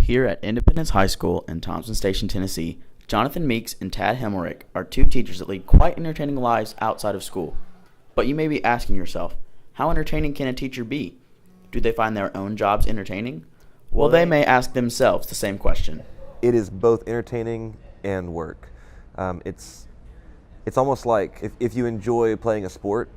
Here at Independence High School in Thompson Station, Tennessee, Jonathan Meeks and Tad Hemmelrick are two teachers that lead quite entertaining lives outside of school. But you may be asking yourself, how entertaining can a teacher be? Do they find their own jobs entertaining? Well, they may ask themselves the same question. It is both entertaining and work. It's almost like if you enjoy playing a sport,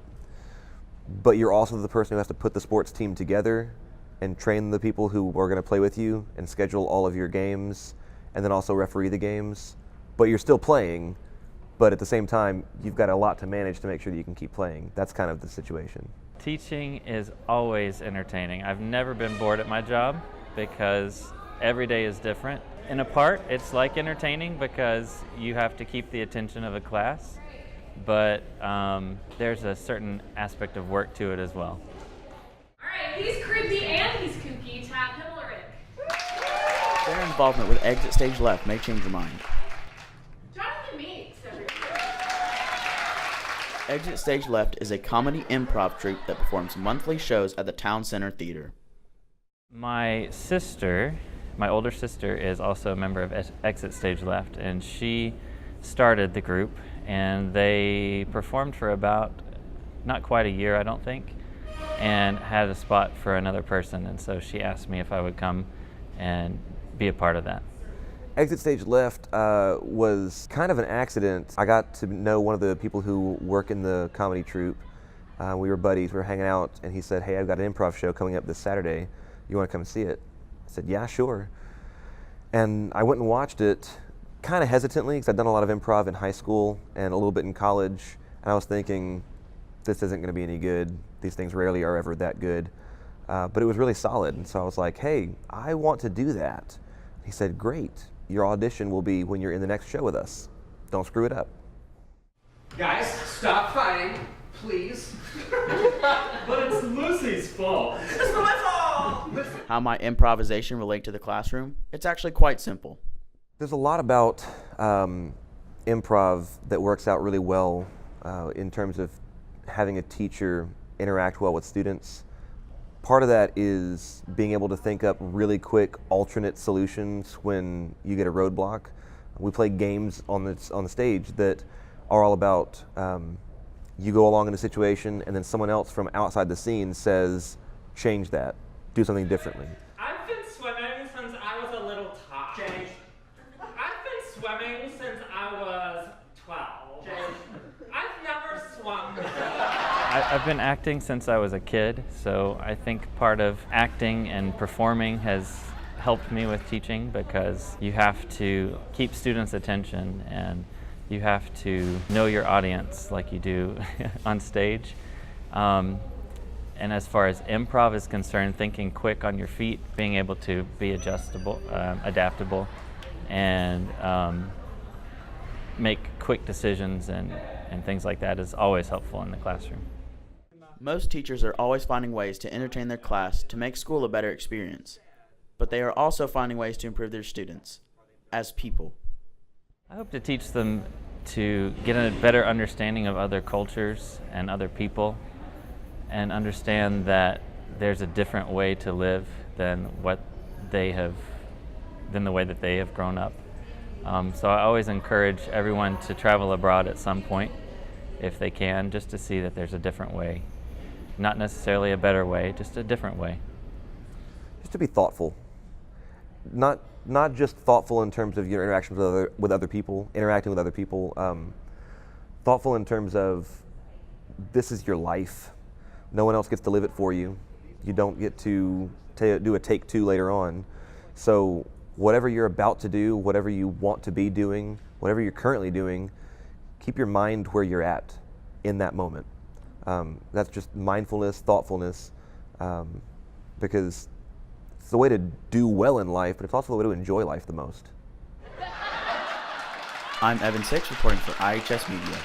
but you're also the person who has to put the sports team together and train the people who are going to play with you and schedule all of your games and then also referee the games, but you're still playing, but at the same time, you've got a lot to manage to make sure that you can keep playing. That's kind of the situation. Teaching is always entertaining. I've never been bored at my job because every day is different. In a part, it's like entertaining because you have to keep the attention of a class, but there's a certain aspect of work to it as well. All right, he's creepy and he's kooky. Tad Hemmelrick. Their involvement with Exit Stage Left may change your mind. Jonathan Meeks, everybody. Exit Stage Left is a comedy improv troupe that performs monthly shows at the Town Center Theater. My older sister, is also a member of Exit Stage Left, and she started the group, and they performed for about not quite a year, I don't think, and had a spot for another person, and so she asked me if I would come and be a part of that. Exit Stage Left was kind of an accident. I got to know one of the people who work in the comedy troupe. We were buddies, we were hanging out, and he said, "Hey, I've got an improv show coming up this Saturday. You want to come and see it?" I said, "Yeah, sure." And I went and watched it kind of hesitantly because I'd done a lot of improv in high school and a little bit in college, and I was thinking, this isn't going to be any good. These things rarely are ever that good. But it was really solid, and so I was like, hey, I want to do that. He said, great. Your audition will be when you're in the next show with us. Don't screw it up. Guys, stop fighting, please. But it's Lucy's fault. It's not my fault! How might improvisation relate to the classroom? It's actually quite simple. There's a lot about improv that works out really well in terms of having a teacher interact well with students. Part of that is being able to think up really quick alternate solutions when you get a roadblock. We play games on the stage that are all about you go along in a situation and then someone else from outside the scene says, change that, do something differently. I've been swimming since I was a little tot. Change. I've been swimming since I was 12. Change. I've never swum. I've been acting since I was a kid, so I think part of acting and performing has helped me with teaching because you have to keep students' attention and you have to know your audience like you do on stage. And as far as improv is concerned, thinking quick on your feet, being able to be adaptable, and make quick decisions and things like that is always helpful in the classroom. Most teachers are always finding ways to entertain their class to make school a better experience. But they are also finding ways to improve their students as people. I hope to teach them to get a better understanding of other cultures and other people and understand that there's a different way to live than the way that they have grown up. So I always encourage everyone to travel abroad at some point if they can, just to see that there's a different way. Not necessarily a better way, just a different way. Just to be thoughtful. Not just thoughtful in terms of your interactions with other people, interacting with other people. Thoughtful in terms of this is your life. No one else gets to live it for you. You don't get to do a take two later on. So whatever you're about to do, whatever you want to be doing, whatever you're currently doing, keep your mind where you're at in that moment. That's just mindfulness, thoughtfulness, because it's the way to do well in life, but it's also the way to enjoy life the most. I'm Evan Hicks reporting for IHS Media.